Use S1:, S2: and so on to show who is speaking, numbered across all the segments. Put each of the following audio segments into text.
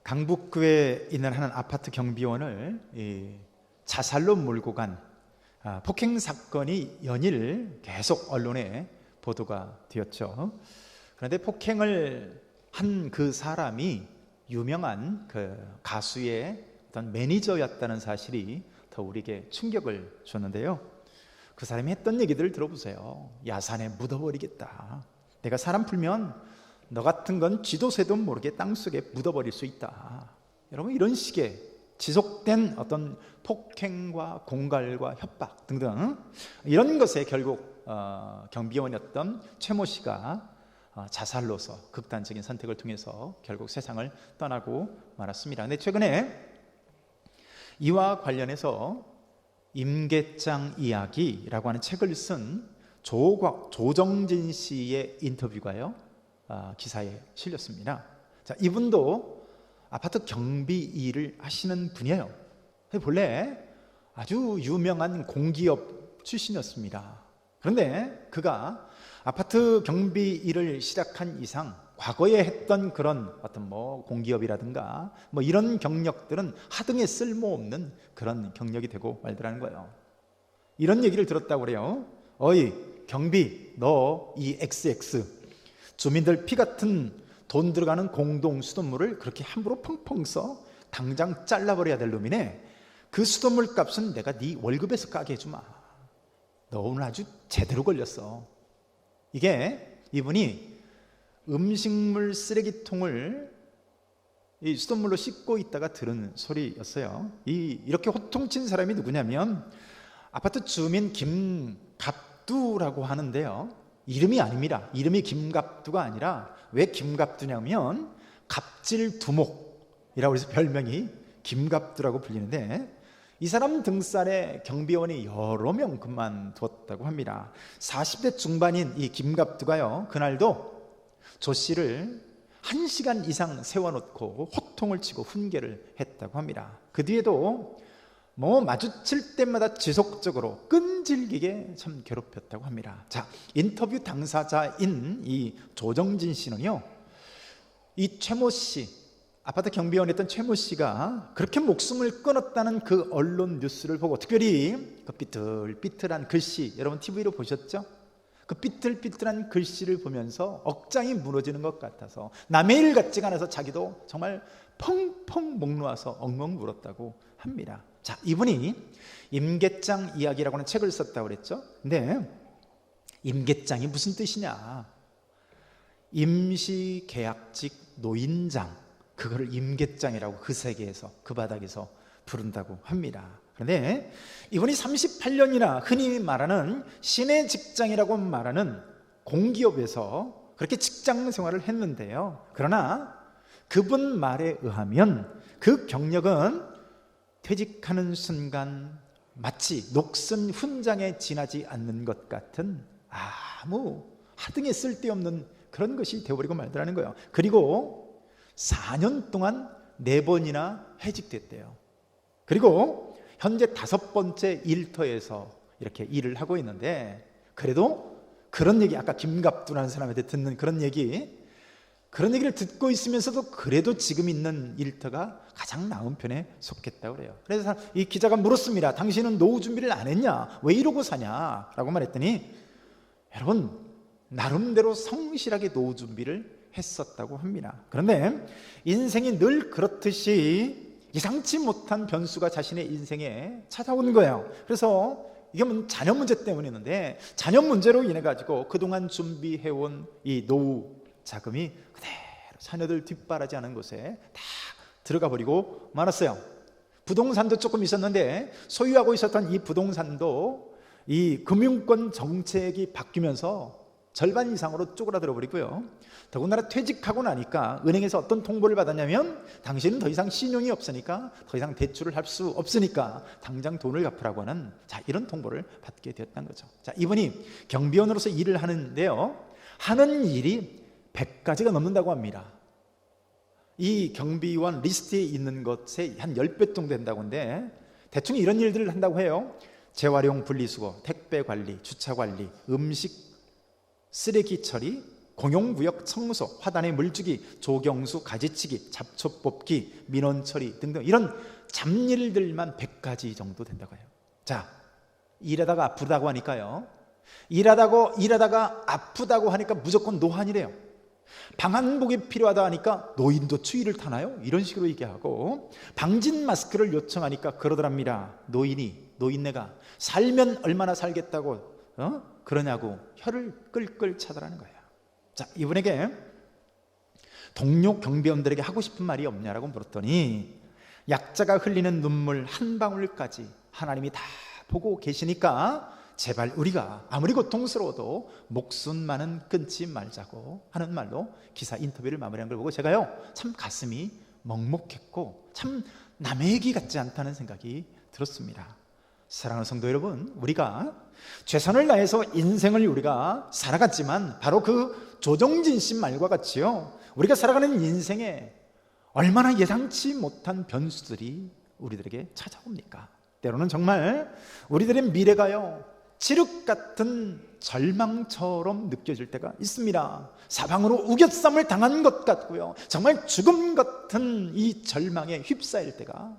S1: 강북구에 있는 한 아파트 경비원을 자살로 몰고 간 폭행 사건이 연일 계속 언론에 보도가 되었죠. 그런데 폭행을 한 그 사람이 유명한 그 가수의 어떤 매니저였다는 사실이 더 우리에게 충격을 줬는데요. 그 사람이 했던 얘기들을 들어보세요. 야산에 묻어버리겠다. 내가 사람 풀면 너 같은 건 쥐도 새도 모르게 땅속에 묻어버릴 수 있다. 여러분, 이런 식의 지속된 어떤 폭행과 공갈과 협박 등등, 이런 것에 결국 경비원이었던 최모 씨가 자살로서 극단적인 선택을 통해서 결국 세상을 떠나고 말았습니다. 근데 최근에 이와 관련해서 임계장 이야기라고 하는 책을 쓴 조정진 씨의 인터뷰가요, 기사에 실렸습니다. 자, 이분도 아파트 경비 일을 하시는 분이에요. 본래 아주 유명한 공기업 출신이었습니다. 그런데 그가 아파트 경비 일을 시작한 이상 과거에 했던 그런 어떤 공기업이라든가 이런 경력들은 하등에 쓸모없는 그런 경력이 되고 말더라는 거예요. 이런 얘기를 들었다고 그래요. 어이 경비, 너 이 XX 주민들 피 같은 돈 들어가는 공동 수돗물을 그렇게 함부로 펑펑 써 당장 잘라버려야 될 놈이네. 그 수돗물 값은 내가 네 월급에서 까게 해주마. 너 오늘 아주 제대로 걸렸어. 이게 이분이 음식물 쓰레기통을 이 수돗물로 씻고 있다가 들은 소리였어요. 이렇게 호통친 사람이 누구냐면 아파트 주민 김갑두라고 하는데요, 이름이 아닙니다. 이름이 김갑두가 아니라 왜 김갑두냐면 갑질두목이라고 해서 별명이 김갑두라고 불리는데, 이 사람 등살에 경비원이 여러 명 그만두었다고 합니다. 40대 중반인 이 김갑두가요, 그날도 조 씨를 1시간 이상 세워놓고 호통을 치고 훈계를 했다고 합니다. 그 뒤에도 마주칠 때마다 지속적으로 끈질기게 참 괴롭혔다고 합니다. 자, 인터뷰 당사자인 이 조정진 씨는요, 이 최모 씨, 아파트 경비원이었던 최모 씨가 그렇게 목숨을 끊었다는 그 언론 뉴스를 보고, 특별히 그 삐뚤삐뚤한 글씨, 여러분 TV로 보셨죠? 그 삐뚤삐뚤한 글씨를 보면서 억장이 무너지는 것 같아서 남의 일 같지가 않아서 자기도 정말 펑펑 목 놓아서 엉엉 울었다고 합니다. 자, 이분이 임계장 이야기라고 하는 책을 썼다고 그랬죠. 근데 임계장이 무슨 뜻이냐? 임시계약직 노인장, 그거를 임계장이라고 그 세계에서, 그 바닥에서 부른다고 합니다. 그런데 이분이 38년이나 흔히 말하는 시내 직장이라고 말하는 공기업에서 그렇게 직장 생활을 했는데요, 그러나 그분 말에 의하면 그 경력은 퇴직하는 순간 마치 녹슨 훈장에 지나지 않는 것 같은 아무 하등에 쓸데없는 그런 것이 되어버리고 말더라는 거예요. 그리고 4년 동안 4번이나 해직됐대요. 그리고 현재 5번째 일터에서 이렇게 일을 하고 있는데, 그래도 그런 얘기, 아까 김갑두라는 사람한테 듣는 그런 얘기를 듣고 있으면서도 그래도 지금 있는 일터가 가장 나은 편에 속했다고 그래요. 그래서 이 기자가 물었습니다. 당신은 노후 준비를 안 했냐? 왜 이러고 사냐? 라고 말했더니, 여러분, 나름대로 성실하게 노후 준비를 했었다고 합니다. 그런데 인생이 늘 그렇듯이 예상치 못한 변수가 자신의 인생에 찾아오는 거예요. 그래서 이게 자녀 문제 때문이었는데, 자녀 문제로 인해 가지고 그동안 준비해온 이 노후 자금이 그대로 자녀들 뒷바라지 않은 곳에 다 들어가 버리고 말았어요. 부동산도 조금 있었는데 소유하고 있었던 이 부동산도 이 금융권 정책이 바뀌면서 절반 이상으로 쪼그라들어 버리고요. 더군다나 퇴직하고 나니까 은행에서 어떤 통보를 받았냐면, 당신은 더 이상 신용이 없으니까 더 이상 대출을 할 수 없으니까 당장 돈을 갚으라고 하는, 이런 통보를 받게 되었다는 거죠. 자, 이분이 경비원으로서 일을 하는데요, 하는 일이 100가지가 넘는다고 합니다. 이 경비원 리스트에 있는 것에 한 10배 정도 된다고 하는데, 대충 이런 일들을 한다고 해요. 재활용 분리수거, 택배 관리, 주차 관리, 음식 쓰레기 처리, 공용구역 청소, 화단에 물주기, 조경수, 가지치기, 잡초 뽑기, 민원 처리 등등 이런 잡일들만 100가지 정도 된다고 해요. 자, 일하다가 아프다고 하니까요, 일하다가 아프다고 하니까 무조건 노한이래요. 방한복이 필요하다 하니까 노인도 추위를 타나요? 이런 식으로 얘기하고, 방진 마스크를 요청하니까 그러더랍니다. 노인네가 살면 얼마나 살겠다고 그러냐고 혀를 끌끌 차더라는 거예요. 자, 이분에게 동료 경비원들에게 하고 싶은 말이 없냐라고 물었더니, 약자가 흘리는 눈물 한 방울까지 하나님이 다 보고 계시니까 제발 우리가 아무리 고통스러워도 목숨만은 끊지 말자고 하는 말로 기사 인터뷰를 마무리한 걸 보고 제가요, 참 가슴이 먹먹했고 참 남의 얘기 같지 않다는 생각이 들었습니다. 사랑하는 성도 여러분, 우리가 최선을 다해서 인생을 우리가 살아갔지만 바로 그 조정진 씨 말과 같이요, 우리가 살아가는 인생에 얼마나 예상치 못한 변수들이 우리들에게 찾아옵니까? 때로는 정말 우리들의 미래가요, 칠흑 같은 절망처럼 느껴질 때가 있습니다. 사방으로 우겨쌈을 당한 것 같고요, 정말 죽음 같은 이 절망에 휩싸일 때가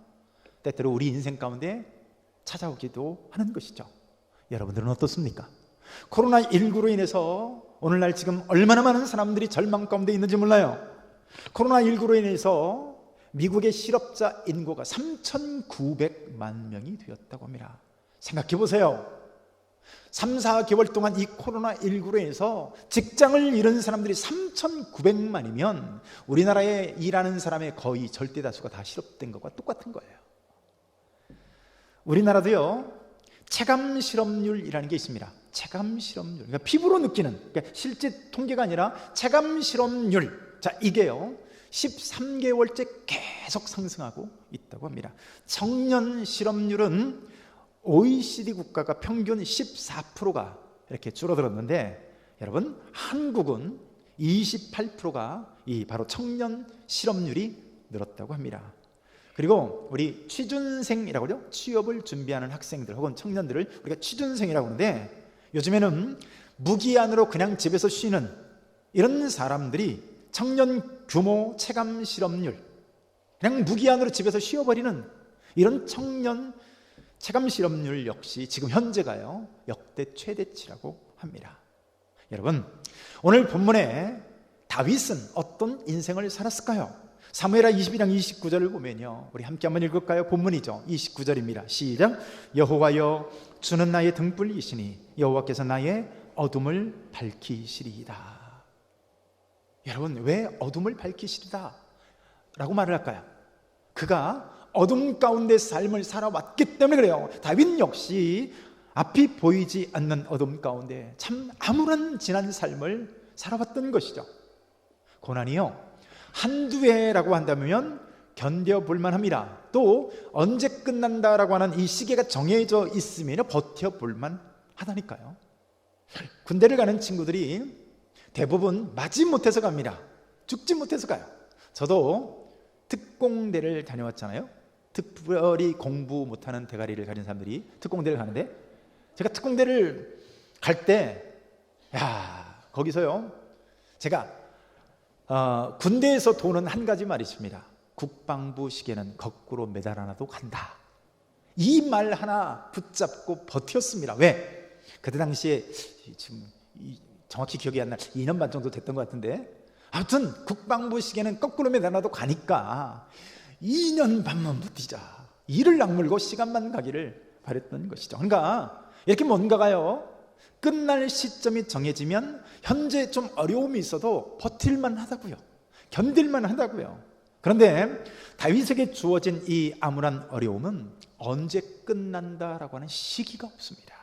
S1: 때때로 우리 인생 가운데 찾아오기도 하는 것이죠. 여러분들은 어떻습니까? 코로나19로 인해서 오늘날 지금 얼마나 많은 사람들이 절망 가운데 있는지 몰라요. 코로나19로 인해서 미국의 실업자 인구가 3,900만 명이 되었다고 합니다. 생각해 보세요. 3, 4개월 동안 이 코로나19로 인해서 직장을 잃은 사람들이 3,900만이면 우리나라에 일하는 사람의 거의 절대 다수가 다 실업된 것과 똑같은 거예요. 우리나라도요, 체감 실업률이라는 게 있습니다. 체감 실업률, 그러니까 피부로 느끼는, 그러니까 실제 통계가 아니라 체감 실업률. 자, 이게요 13개월째 계속 상승하고 있다고 합니다. 청년 실업률은 OECD 국가가 평균 14%가 이렇게 줄어들었는데, 여러분, 한국은 28%가 이 바로 청년 실업률이 늘었다고 합니다. 그리고 우리 취준생이라고 하죠. 취업을 준비하는 학생들 혹은 청년들을 우리가 취준생이라고 하는데, 요즘에는 무기한으로 그냥 집에서 쉬는 이런 사람들이 청년 규모 체감 실업률, 그냥 무기한으로 집에서 쉬어버리는 이런 청년 체감 실업률 역시 지금 현재가요 역대 최대치라고 합니다. 여러분, 오늘 본문에 다윗은 어떤 인생을 살았을까요? 사무엘하 22장 29절을 보면요, 우리 함께 한번 읽을까요? 본문이죠. 29절입니다. 시작. 여호와여, 주는 나의 등불이시니 여호와께서 나의 어둠을 밝히시리이다. 여러분, 왜 어둠을 밝히시리다 라고 말을 할까요? 그가 어둠 가운데 삶을 살아왔기 때문에 그래요. 다윗 역시 앞이 보이지 않는 어둠 가운데 참 암울한 지난 삶을 살아왔던 것이죠. 고난이요, 한두 해라고 한다면 견뎌볼 만합니다. 또 언제 끝난다라고 하는 이 시계가 정해져 있으면 버텨볼 만하다니까요. 군대를 가는 친구들이 대부분 맞지 못해서 갑니다. 죽지 못해서 가요. 저도 특공대를 다녀왔잖아요. 특별히 공부 못하는 대가리를 가진 사람들이 특공대를 가는데, 제가 특공대를 갈 때 거기서요, 제가 군대에서 도는 한 가지 말이 있습니다. 국방부 시계는 거꾸로 매달아놔도 간다. 이 말 하나 붙잡고 버텼습니다. 왜? 그때 당시에 지금 정확히 기억이 안 나, 2년 반 정도 됐던 것 같은데, 아무튼 국방부 시계는 거꾸로 매달아놔도 가니까 2년 반만 버티자, 이를 악물고 시간만 가기를 바랬던 것이죠. 그러니까 이렇게 뭔가가요 끝날 시점이 정해지면 현재 좀 어려움이 있어도 버틸만 하다고요, 견딜만 하다고요. 그런데 다윗에게 주어진 이 암울한 어려움은 언제 끝난다라고 하는 시기가 없습니다.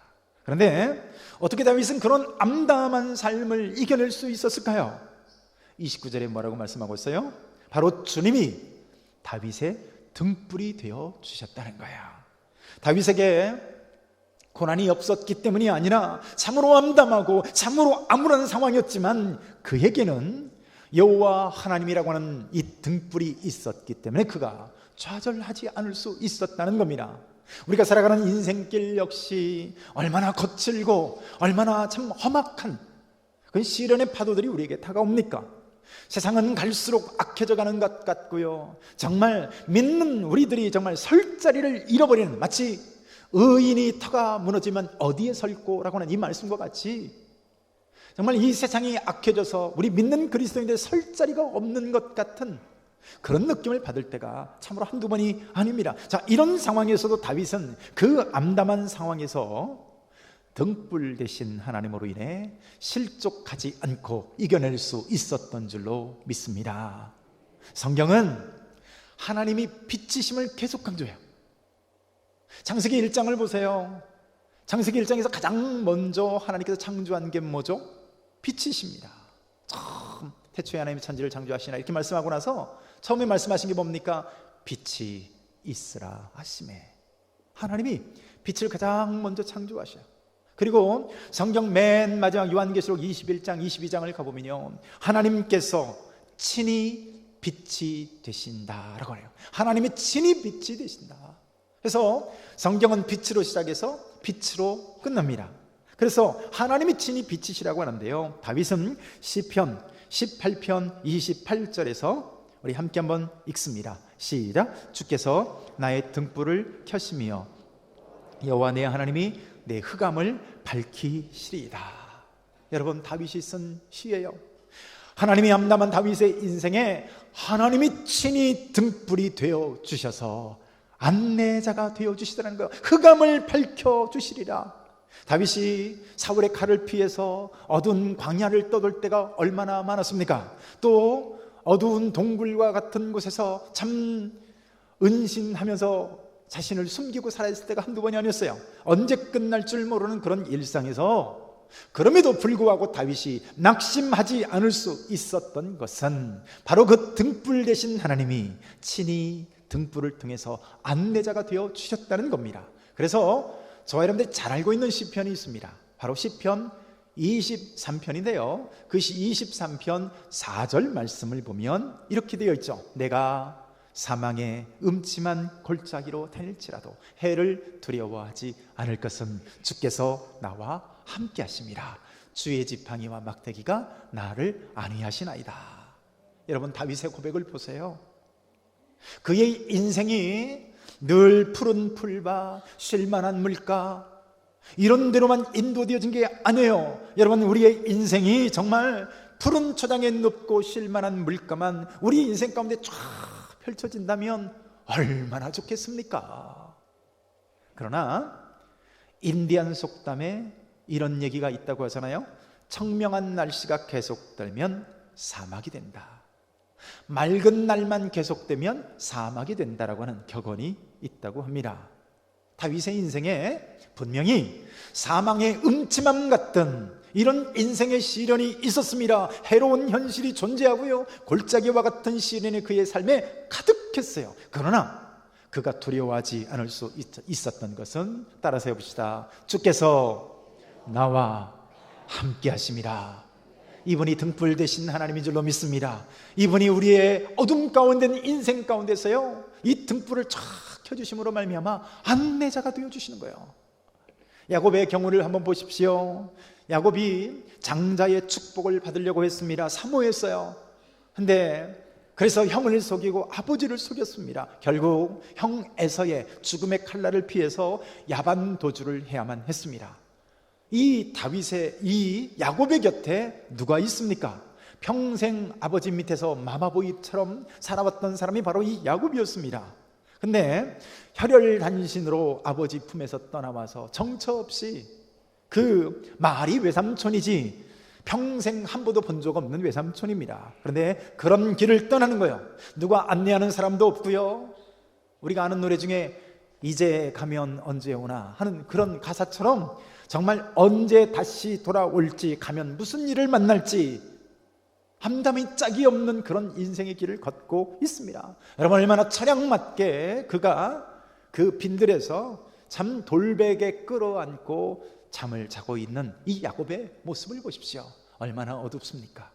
S1: 그런데 어떻게 다윗은 그런 암담한 삶을 이겨낼 수 있었을까요? 29절에 뭐라고 말씀하고 있어요? 바로 주님이 다윗의 등불이 되어 주셨다는 거예요. 다윗에게 고난이 없었기 때문이 아니라 참으로 암담하고 참으로 암울한 상황이었지만 그에게는 여호와 하나님이라고 하는 이 등불이 있었기 때문에 그가 좌절하지 않을 수 있었다는 겁니다. 우리가 살아가는 인생길 역시 얼마나 거칠고 얼마나 참 험악한 그 시련의 파도들이 우리에게 다가옵니까? 세상은 갈수록 악해져 가는 것 같고요, 정말 믿는 우리들이 정말 설 자리를 잃어버리는, 마치 의인이 터가 무너지면 어디에 설고 라고 하는 이 말씀과 같이 정말 이 세상이 악해져서 우리 믿는 그리스도인들 설 자리가 없는 것 같은 그런 느낌을 받을 때가 참으로 한두 번이 아닙니다. 자, 이런 상황에서도 다윗은 그 암담한 상황에서 등불 대신 하나님으로 인해 실족하지 않고 이겨낼 수 있었던 줄로 믿습니다. 성경은 하나님이 빛이심을 계속 강조해요. 창세기 1장을 보세요. 창세기 1장에서 가장 먼저 하나님께서 창조한 게 뭐죠? 빛이십니다. 처음 태초에 하나님이 천지를 창조하시나 이렇게 말씀하고 나서 처음에 말씀하신 게 뭡니까? 빛이 있으라 하시매. 하나님이 빛을 가장 먼저 창조하셔요. 그리고 성경 맨 마지막 요한계시록 21장 22장을 가보면요, 하나님께서 친히 빛이 되신다라고 해요. 하나님이 친히 빛이 되신다. 그래서 성경은 빛으로 시작해서 빛으로 끝납니다. 그래서 하나님이 친히 빛이시라고 하는데요, 다윗은 시편 18편 28절에서 우리 함께 한번 읽습니다. 시작. 주께서 나의 등불을 켜시며 여호와 내 하나님이 내 흑암을 밝히시리이다. 여러분, 다윗이 쓴 시예요. 하나님이 암담한 다윗의 인생에 하나님이 친히 등불이 되어 주셔서 안내자가 되어 주시더라는 거예요. 흑암을 밝혀 주시리라. 다윗이 사울의 칼을 피해서 어두운 광야를 떠돌 때가 얼마나 많았습니까? 또 어두운 동굴과 같은 곳에서 참 은신하면서 자신을 숨기고 살아있을 때가 한두 번이 아니었어요. 언제 끝날 줄 모르는 그런 일상에서 그럼에도 불구하고 다윗이 낙심하지 않을 수 있었던 것은 바로 그 등불 대신 하나님이 친히 등불을 통해서 안내자가 되어 주셨다는 겁니다. 그래서 저와 여러분들이 잘 알고 있는 시편이 있습니다. 바로 시편 23편인데요 그 23편 4절 말씀을 보면 이렇게 되어 있죠. 내가 사망의 음침한 골짜기로 다닐지라도 해를 두려워하지 않을 것은 주께서 나와 함께 하심이라. 주의 지팡이와 막대기가 나를 안위하시나이다. 여러분, 다윗의 고백을 보세요. 그의 인생이 늘 푸른 풀과 쉴만한 물가 이런 데로만 인도되어진 게 아니에요. 여러분, 우리의 인생이 정말 푸른 초장에 눕고 쉴만한 물가만 우리 인생 가운데 쫙 펼쳐진다면 얼마나 좋겠습니까? 그러나 인디안 속담에 이런 얘기가 있다고 하잖아요. 청명한 날씨가 계속되면 사막이 된다. 맑은 날만 계속되면 사막이 된다라고 하는 격언이 있다고 합니다. 다윗의 인생에 분명히 사망의 음침함 같은 이런 인생의 시련이 있었습니다. 해로운 현실이 존재하고요, 골짜기와 같은 시련이 그의 삶에 가득했어요. 그러나 그가 두려워하지 않을 수 있었던 것은, 따라서 해봅시다. 주께서 나와 함께 하심이라. 이분이 등불 되신 하나님인 줄로 믿습니다. 이분이 우리의 어둠 가운데 있는 인생 가운데서요, 이 등불을 쫙 켜주심으로 말미암아 안내자가 되어주시는 거예요. 야곱의 경우를 한번 보십시오. 야곱이 장자의 축복을 받으려고 했습니다. 사모했어요. 근데 그래서 형을 속이고 아버지를 속였습니다. 결국 형 에서의 죽음의 칼날을 피해서 야반 도주를 해야만 했습니다. 이 다윗의, 이 야곱의 곁에 누가 있습니까? 평생 아버지 밑에서 마마보이처럼 살아왔던 사람이 바로 이 야곱이었습니다. 근데 혈혈단신으로 아버지 품에서 떠나와서 정처 없이, 그 말이 외삼촌이지 평생 한 번도 본 적 없는 외삼촌입니다. 그런데 그런 길을 떠나는 거예요. 누가 안내하는 사람도 없고요. 우리가 아는 노래 중에 이제 가면 언제 오나 하는 그런 가사처럼 정말 언제 다시 돌아올지, 가면 무슨 일을 만날지 함담이 짝이 없는 그런 인생의 길을 걷고 있습니다. 여러분, 얼마나 처량맞게 그가 그 빈들에서 참 돌베개 끌어안고 잠을 자고 있는 이 야곱의 모습을 보십시오. 얼마나 어둡습니까?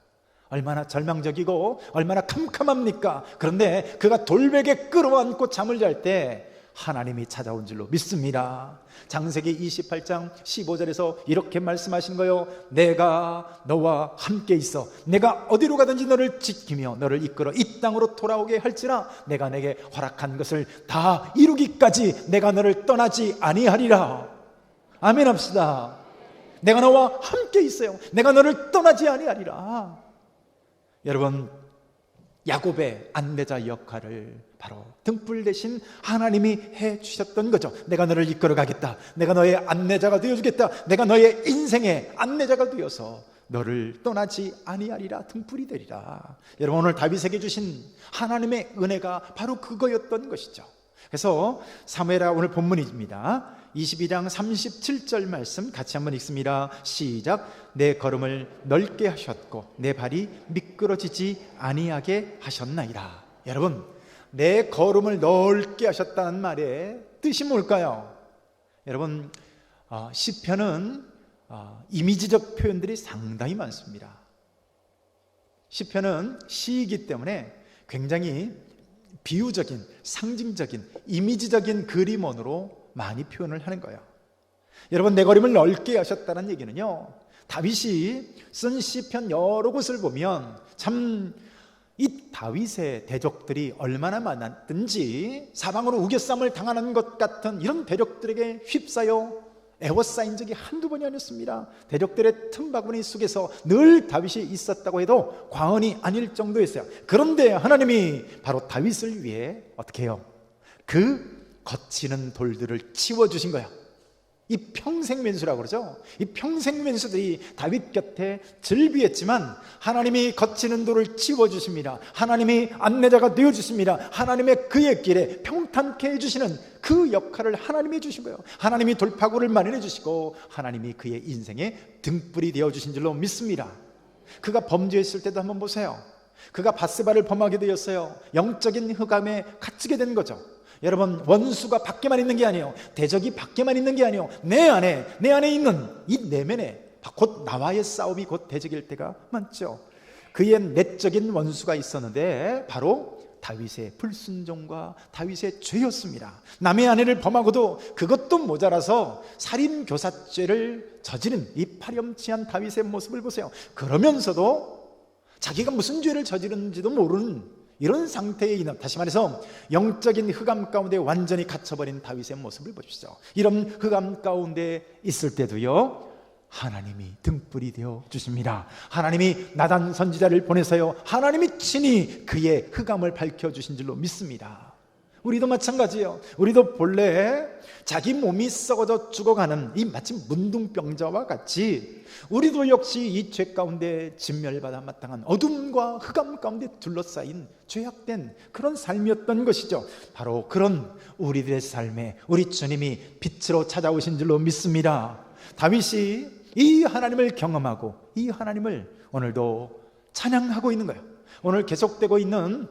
S1: 얼마나 절망적이고 얼마나 캄캄합니까? 그런데 그가 돌베개 끌어안고 잠을 잘 때 하나님이 찾아온 줄로 믿습니다. 창세기 28장 15절에서 이렇게 말씀하신 거예요. 내가 너와 함께 있어 내가 어디로 가든지 너를 지키며 너를 이끌어 이 땅으로 돌아오게 할지라 내가 내게 허락한 것을 다 이루기까지 내가 너를 떠나지 아니하리라. 아멘 합시다. 내가 너와 함께 있어요. 내가 너를 떠나지 아니하리라. 여러분, 야곱의 안내자 역할을 바로 등불 대신 하나님이 해주셨던 거죠. 내가 너를 이끌어 가겠다. 내가 너의 안내자가 되어주겠다. 내가 너의 인생의 안내자가 되어서 너를 떠나지 아니하리라. 등불이 되리라. 여러분, 오늘 다윗에게 주신 하나님의 은혜가 바로 그거였던 것이죠. 그래서 사무엘하 오늘 본문입니다. 22장 37절 말씀 같이 한번 읽습니다. 시작. 내 걸음을 넓게 하셨고 내 발이 미끄러지지 아니하게 하셨나이다. 여러분, 내 걸음을 넓게 하셨다는 말의 뜻이 뭘까요? 여러분, 시편은 이미지적 표현들이 상당히 많습니다. 시편은 시이기 때문에 굉장히 비유적인, 상징적인, 이미지적인 그림원으로 많이 표현을 하는 거예요. 여러분, 내 걸음을 넓게 하셨다는 얘기는요, 다윗이 쓴 시편 여러 곳을 보면 참 이 다윗의 대적들이 얼마나 많았든지 사방으로 우겨쌈을 당하는 것 같은 이런 대적들에게 휩싸여 애워싸인 적이 한두 번이 아니었습니다. 대적들의 틈바구니 속에서 늘 다윗이 있었다고 해도 과언이 아닐 정도였어요. 그런데 하나님이 바로 다윗을 위해 어떻게 해요? 그 거치는 돌들을 치워주신 거야. 이 평생맨수라고 그러죠. 이 평생맨수들이 다윗 곁에 즐비했지만 하나님이 거치는 돌을 치워주십니다. 하나님이 안내자가 되어주십니다. 하나님의 그의 길에 평탄케 해주시는 그 역할을 하나님이 해주신 거예요. 하나님이 돌파구를 마련해 주시고 하나님이 그의 인생에 등불이 되어주신 줄로 믿습니다. 그가 범죄했을 때도 한번 보세요. 그가 바스바를 범하게 되었어요. 영적인 흑암에 갇히게 된 거죠. 여러분, 원수가 밖에만 있는 게 아니에요. 대적이 밖에만 있는 게 아니에요. 내 안에 있는 이 내면에 곧 나와의 싸움이 곧 대적일 때가 많죠. 그의 내적인 원수가 있었는데 바로 다윗의 불순종과 다윗의 죄였습니다. 남의 아내를 범하고도 그것도 모자라서 살인교사죄를 저지른 이 파렴치한 다윗의 모습을 보세요. 그러면서도 자기가 무슨 죄를 저지른지도 모르는 이런 상태에 있는, 다시 말해서 영적인 흑암 가운데 완전히 갇혀버린 다윗의 모습을 보십시오. 이런 흑암 가운데 있을 때도요, 하나님이 등불이 되어 주십니다. 하나님이 나단 선지자를 보내서요, 하나님이 친히 그의 흑암을 밝혀주신 줄로 믿습니다. 우리도 마찬가지예요. 우리도 본래 자기 몸이 썩어져 죽어가는 이 마치 문둥병자와 같이 우리도 역시 이 죄 가운데 진멸받아 마땅한 어둠과 흑암 가운데 둘러싸인 죄악된 그런 삶이었던 것이죠. 바로 그런 우리들의 삶에 우리 주님이 빛으로 찾아오신 줄로 믿습니다. 다윗이 이 하나님을 경험하고 이 하나님을 오늘도 찬양하고 있는 거예요. 오늘 계속되고 있는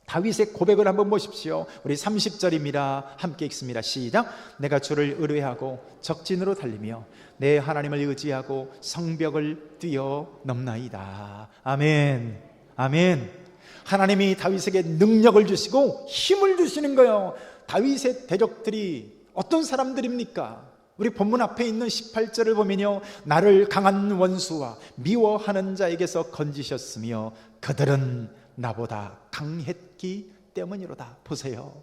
S1: 다윗의 고백을 한번 보십시오. 우리 30절입니다. 함께 읽습니다. 시작. 내가 주를 의뢰하고 적진으로 달리며 내 하나님을 의지하고 성벽을 뛰어넘나이다. 아멘. 아멘. 하나님이 다윗에게 능력을 주시고 힘을 주시는 거예요. 다윗의 대적들이 어떤 사람들입니까? 우리 본문 앞에 있는 18절을 보면요, 나를 강한 원수와 미워하는 자에게서 건지셨으며 그들은 나보다 강했기 때문이로다. 보세요.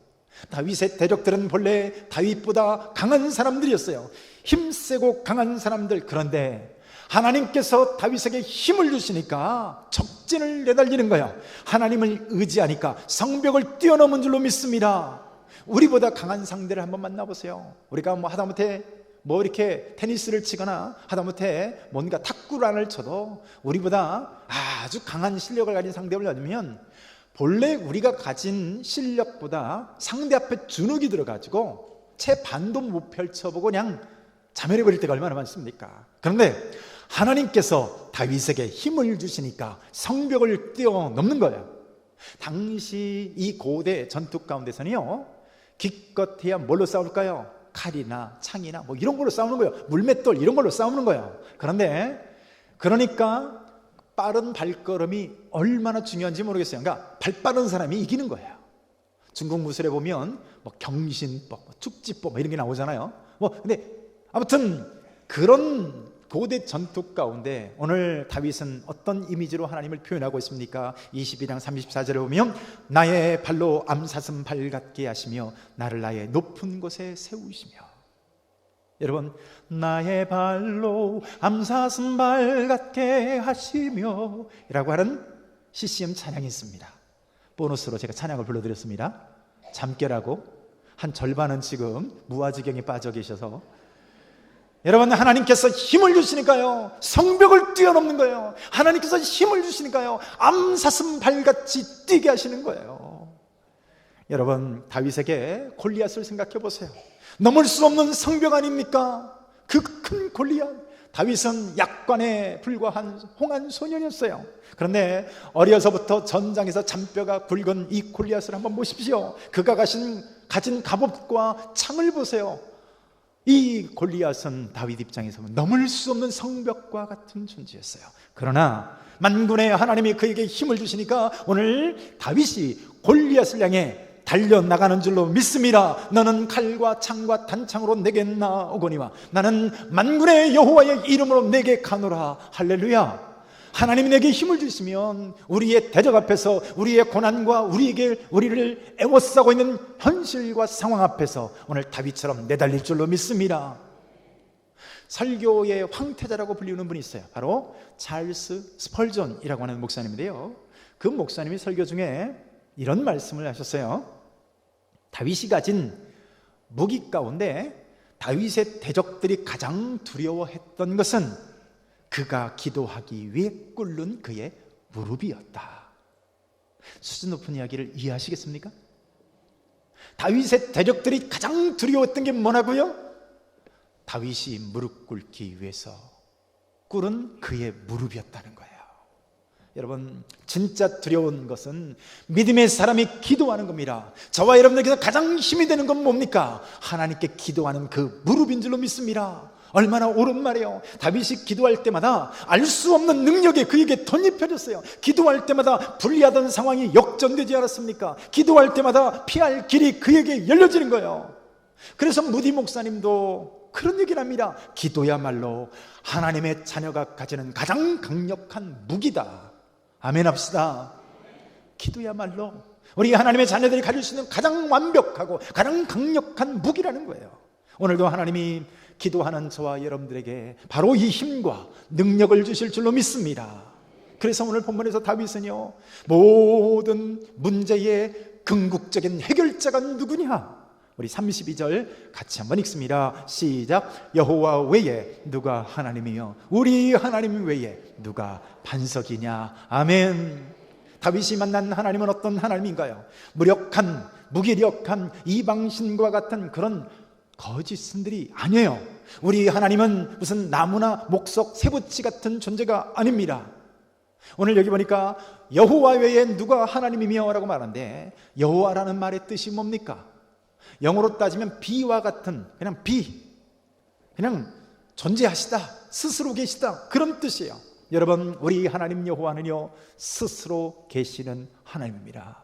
S1: 다윗의 대적들은 본래 다윗보다 강한 사람들이었어요. 힘세고 강한 사람들. 그런데 하나님께서 다윗에게 힘을 주시니까 적진을 내달리는 거예요. 하나님을 의지하니까 성벽을 뛰어넘은 줄로 믿습니다. 우리보다 강한 상대를 한번 만나보세요. 우리가 하다못해 이렇게 테니스를 치거나 하다못해 뭔가 탁구란을 쳐도 우리보다 아주 강한 실력을 가진 상대를 만나면 본래 우리가 가진 실력보다 상대 앞에 주눅이 들어가지고 채 반도 못 펼쳐보고 그냥 자멸해버릴 때가 얼마나 많습니까? 그런데 하나님께서 다윗에게 힘을 주시니까 성벽을 뛰어넘는 거예요. 당시 이 고대 전투 가운데서는요, 기껏해야 뭘로 싸울까요? 칼이나 창이나 이런 걸로 싸우는 거예요. 물맷돌 이런 걸로 싸우는 거예요. 그러니까 빠른 발걸음이 얼마나 중요한지 모르겠어요. 그러니까 발 빠른 사람이 이기는 거예요. 중국 무술에 보면 뭐 경신법, 뭐 축지법 이런 게 나오잖아요. 근데 아무튼 그런 고대 전투 가운데 오늘 다윗은 어떤 이미지로 하나님을 표현하고 있습니까? 22장 34절에 보면 나의 발로 암사슴 발 같게 하시며 나를 나의 높은 곳에 세우시며. 여러분, 나의 발로 암사슴 발 같게 하시며 라고 하는 CCM 찬양이 있습니다. 보너스로 제가 찬양을 불러드렸습니다. 잠결하고 한 절반은 지금 무아지경에 빠져 계셔서, 여러분, 하나님께서 힘을 주시니까요 성벽을 뛰어넘는 거예요. 하나님께서 힘을 주시니까요 암사슴 발같이 뛰게 하시는 거예요. 여러분, 다윗에게 골리앗을 생각해 보세요. 넘을 수 없는 성벽 아닙니까? 그 큰 골리앗. 다윗은 약관에 불과한 홍한 소년이었어요. 그런데 어려서부터 전장에서 잔뼈가 굵은 이 골리앗을 한번 보십시오. 그가 가진 갑옷과 창을 보세요. 이 골리앗은 다윗 입장에서 넘을 수 없는 성벽과 같은 존재였어요. 그러나 만군의 하나님이 그에게 힘을 주시니까 오늘 다윗이 골리앗을 향해 달려나가는 줄로 믿습니다. 너는 칼과 창과 단창으로 내게 나오거니와 나는 만군의 여호와의 이름으로 내게 가노라. 할렐루야. 하나님이 내게 힘을 주시면 우리의 대적 앞에서, 우리의 고난과 우리를 애워싸고 있는 현실과 상황 앞에서 오늘 다윗처럼 내달릴 줄로 믿습니다. 설교의 황태자라고 불리는 분이 있어요. 바로 찰스 스펄전이라고 하는 목사님인데요, 그 목사님이 설교 중에 이런 말씀을 하셨어요. 다윗이 가진 무기 가운데 다윗의 대적들이 가장 두려워했던 것은 그가 기도하기 위해 꿇는 그의 무릎이었다. 수준 높은 이야기를 이해하시겠습니까? 다윗의 대적들이 가장 두려웠던 게 뭐라고요? 다윗이 무릎 꿇기 위해서 꿇은 그의 무릎이었다는 거예요. 여러분, 진짜 두려운 것은 믿음의 사람이 기도하는 겁니다. 저와 여러분들께서 가장 힘이 되는 건 뭡니까? 하나님께 기도하는 그 무릎인 줄로 믿습니다. 얼마나 옳은 말이에요. 다윗이 기도할 때마다 알 수 없는 능력이 그에게 덧입혀졌어요. 기도할 때마다 불리하던 상황이 역전되지 않았습니까? 기도할 때마다 피할 길이 그에게 열려지는 거예요. 그래서 무디 목사님도 그런 얘기를 합니다. 기도야말로 하나님의 자녀가 가지는 가장 강력한 무기다. 아멘 합시다. 기도야말로 우리 하나님의 자녀들이 가질 수 있는 가장 완벽하고 가장 강력한 무기라는 거예요. 오늘도 하나님이 기도하는 저와 여러분들에게 바로 이 힘과 능력을 주실 줄로 믿습니다. 그래서 오늘 본문에서 다윗은요, 모든 문제의 궁극적인 해결자가 누구냐? 우리 32절 같이 한번 읽습니다. 시작. 여호와 외에 누가 하나님이요 우리 하나님 외에 누가 반석이냐. 아멘. 다윗이 만난 하나님은 어떤 하나님인가요? 무력한, 무기력한 이방신과 같은 그런 거짓신들이 아니에요. 우리 하나님은 무슨 나무나 목석, 쇠붙이 같은 존재가 아닙니다. 오늘 여기 보니까 여호와 외에 누가 하나님이며 라고 말하는데, 여호와라는 말의 뜻이 뭡니까? 영어로 따지면 비와 같은, 그냥 존재하시다, 스스로 계시다, 그런 뜻이에요. 여러분, 우리 하나님 여호와는요 스스로 계시는 하나님입니다.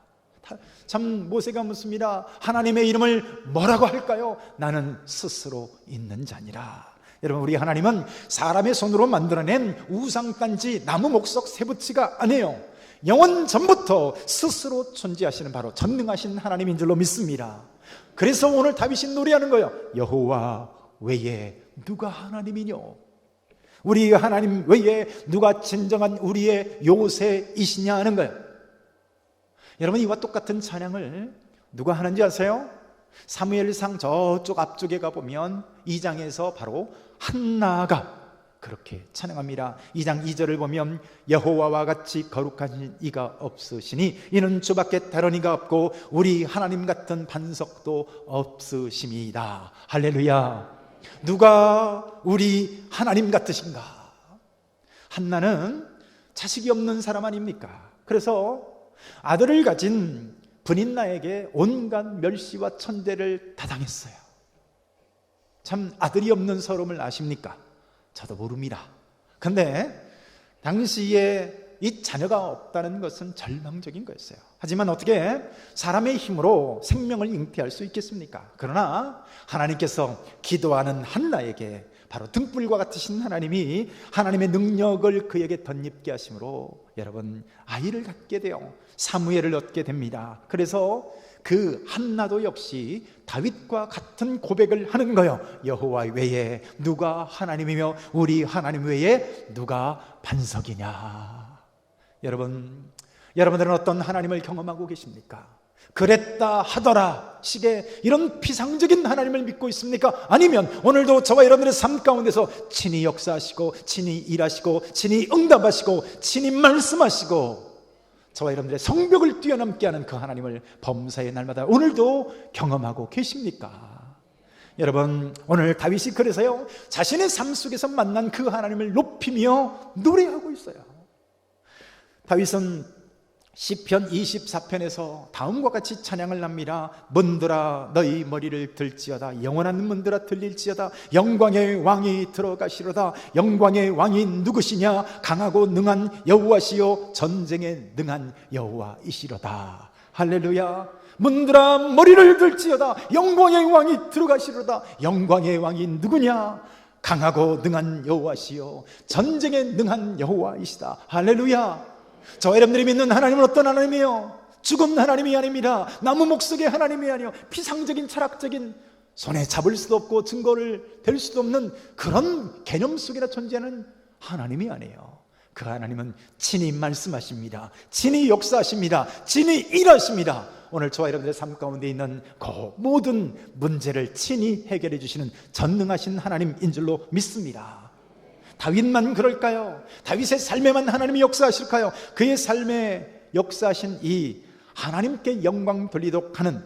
S1: 참 모세가 묻습니다. 하나님의 이름을 뭐라고 할까요? 나는 스스로 있는 자니라. 여러분, 우리 하나님은 사람의 손으로 만들어낸 우상단지, 나무, 목석, 쇠붙이가 아니에요. 영원 전부터 스스로 존재하시는 바로 전능하신 하나님인 줄로 믿습니다. 그래서 오늘 다윗이 노래하는 거예요. 여호와 외에 누가 하나님이뇨? 우리 하나님 외에 누가 진정한 우리의 요새이시냐 하는 거예요. 여러분, 이와 똑같은 찬양을 누가 하는지 아세요? 사무엘상 저쪽 앞쪽에 가보면 2장에서 바로 한나가 그렇게 찬양합니다. 2장 2절을 보면 여호와와 같이 거룩하신 이가 없으시니 이는 주밖에 다른 이가 없고 우리 하나님 같은 반석도 없으심이다. 할렐루야. 누가 우리 하나님 같으신가? 한나는 자식이 없는 사람 아닙니까? 그래서 아들을 가진 브닌나에게 온갖 멸시와 천대를 다 당했어요. 참 아들이 없는 서름을 아십니까? 저도 모릅니다. 근데 당시에 이 자녀가 없다는 것은 절망적인 거였어요. 하지만 어떻게 사람의 힘으로 생명을 잉태할 수 있겠습니까? 그러나 하나님께서 기도하는 한나에게 바로 등불과 같으신 하나님이 하나님의 능력을 그에게 덧입게 하심으로 여러분 아이를 갖게 되어 사무엘을 얻게 됩니다. 그래서 그 한나도 역시 다윗과 같은 고백을 하는 거예요. 여호와 외에 누가 하나님이며 우리 하나님 외에 누가 반석이냐. 여러분들은 어떤 하나님을 경험하고 계십니까? 그랬다 하더라 식의 이런 비상적인 하나님을 믿고 있습니까? 아니면 오늘도 저와 여러분들의 삶 가운데서 친히 역사하시고 친히 일하시고 친히 응답하시고 친히 말씀하시고 저와 여러분들의 성벽을 뛰어넘게 하는 그 하나님을 범사의 날마다 오늘도 경험하고 계십니까? 여러분, 오늘 다윗이 그래서요 자신의 삶 속에서 만난 그 하나님을 높이며 노래하고 있어요. 다윗은 시편 24편에서 다음과 같이 찬양을 합니다. 문들아 너희 머리를 들지어다. 영원한 문들아 들릴지어다. 영광의 왕이 들어가시로다. 영광의 왕이 누구시냐? 강하고 능한 여호와시요 전쟁에 능한 여호와이시로다. 할렐루야. 문들아 머리를 들지어다. 영광의 왕이 들어가시로다. 영광의 왕이 누구냐? 강하고 능한 여호와시요 전쟁에 능한 여호와이시다. 할렐루야. 저와 여러분들이 믿는 하나님은 어떤 하나님이에요? 죽은 하나님이 아닙니다. 나무 목석의 하나님이 아니요 피상적인 철학적인 손에 잡을 수도 없고 증거를 댈 수도 없는 그런 개념 속에나 존재하는 하나님이 아니에요. 그 하나님은 친히 말씀하십니다. 친히 역사하십니다. 친히 일하십니다. 오늘 저와 여러분들의 삶 가운데 있는 그 모든 문제를 친히 해결해 주시는 전능하신 하나님인 줄로 믿습니다. 다윗만 그럴까요? 다윗의 삶에만 하나님이 역사하실까요? 그의 삶에 역사하신 이 하나님께 영광 돌리도록 하는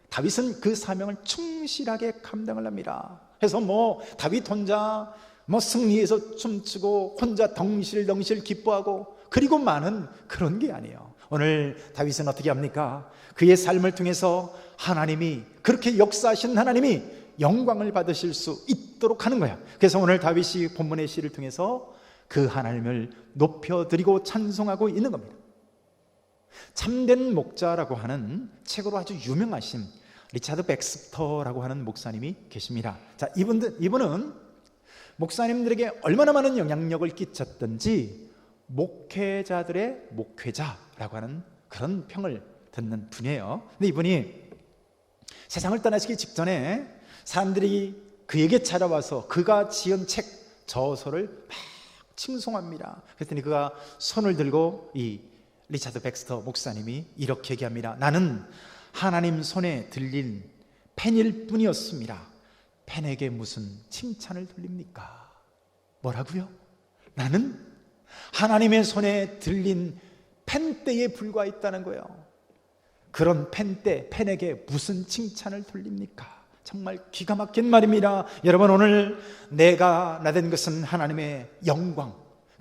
S1: 다윗은 그 사명을 충실하게 감당을 합니다. 그래서 다윗 혼자 승리해서 춤추고 혼자 덩실덩실 기뻐하고 그리고 많은 그런 게 아니에요. 오늘 다윗은 어떻게 합니까? 그의 삶을 통해서 하나님이 그렇게 역사하신 하나님이 영광을 받으실 수 있도록 하는 거야. 그래서 오늘 다윗이 본문의 시를 통해서 그 하나님을 높여드리고 찬송하고 있는 겁니다. 참된 목자라고 하는 책으로 아주 유명하신 리차드 백스터라고 하는 목사님이 계십니다. 자, 이분은 목사님들에게 얼마나 많은 영향력을 끼쳤던지 목회자들의 목회자라고 하는 그런 평을 듣는 분이에요. 근데 이분이 세상을 떠나시기 직전에 사람들이 그에게 찾아와서 그가 지은 책 저서를 막 칭송합니다. 그랬더니 그가 손을 들고 이 리차드 백스터 목사님이 이렇게 얘기합니다. 나는 하나님 손에 들린 펜일 뿐이었습니다. 펜에게 무슨 칭찬을 돌립니까? 뭐라고요? 나는 하나님의 손에 들린 펜대에 불과했다는 거예요. 그런 펜대, 펜에게 무슨 칭찬을 돌립니까? 정말 기가 막힌 말입니다. 여러분, 오늘 내가 나된 것은 하나님의 영광,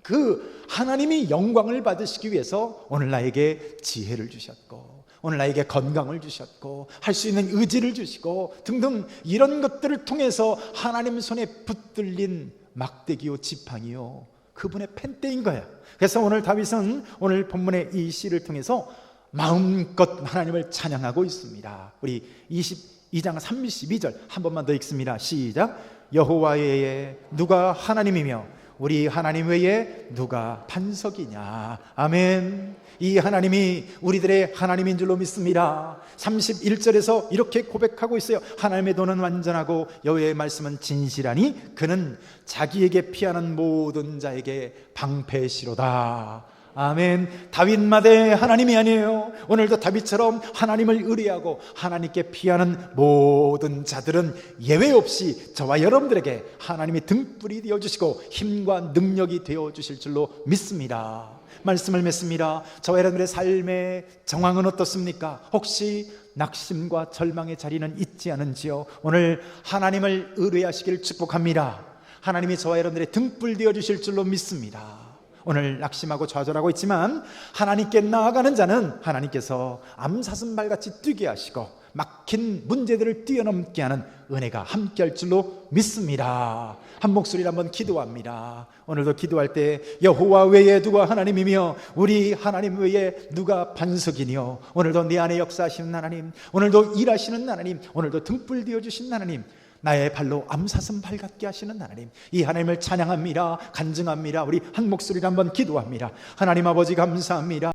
S1: 그 하나님이 영광을 받으시기 위해서 오늘 나에게 지혜를 주셨고 오늘 나에게 건강을 주셨고 할 수 있는 의지를 주시고 등등 이런 것들을 통해서 하나님 손에 붙들린 막대기요 지팡이요 그분의 펜대인 거예요. 그래서 오늘 다윗은 오늘 본문의 이 시를 통해서 마음껏 하나님을 찬양하고 있습니다. 우리 22장 32절 한 번만 더 읽습니다. 시작. 여호와 외에 누가 하나님이며 우리 하나님 외에 누가 반석이냐. 아멘. 이 하나님이 우리들의 하나님인 줄로 믿습니다. 31절에서 이렇게 고백하고 있어요. 하나님의 도는 완전하고 여호와의 말씀은 진실하니 그는 자기에게 피하는 모든 자에게 방패시로다. 아멘. 다윗마대 하나님이 아니에요. 오늘도 다윗처럼 하나님을 의뢰하고 하나님께 피하는 모든 자들은 예외 없이 저와 여러분들에게 하나님이 등불이 되어주시고 힘과 능력이 되어주실 줄로 믿습니다. 말씀을 맺습니다. 저와 여러분들의 삶의 정황은 어떻습니까? 혹시 낙심과 절망의 자리는 있지 않은지요? 오늘 하나님을 의뢰하시기를 축복합니다. 하나님이 저와 여러분들의 등불 되어주실 줄로 믿습니다. 오늘 낙심하고 좌절하고 있지만 하나님께 나아가는 자는 하나님께서 암사슴발같이 뛰게 하시고 막힌 문제들을 뛰어넘게 하는 은혜가 함께할 줄로 믿습니다. 한 목소리로 한번 기도합니다. 오늘도 기도할 때 여호와 외에 누가 하나님이며 우리 하나님 외에 누가 반석이니요. 오늘도 내 안에 역사하시는 하나님, 오늘도 일하시는 하나님, 오늘도 등불 되어주신 하나님, 나의 발로 암사슴 발같게 하시는 하나님, 이 하나님을 찬양합니다. 간증합니다. 우리 한 목소리로 한번 기도합니다. 하나님 아버지 감사합니다.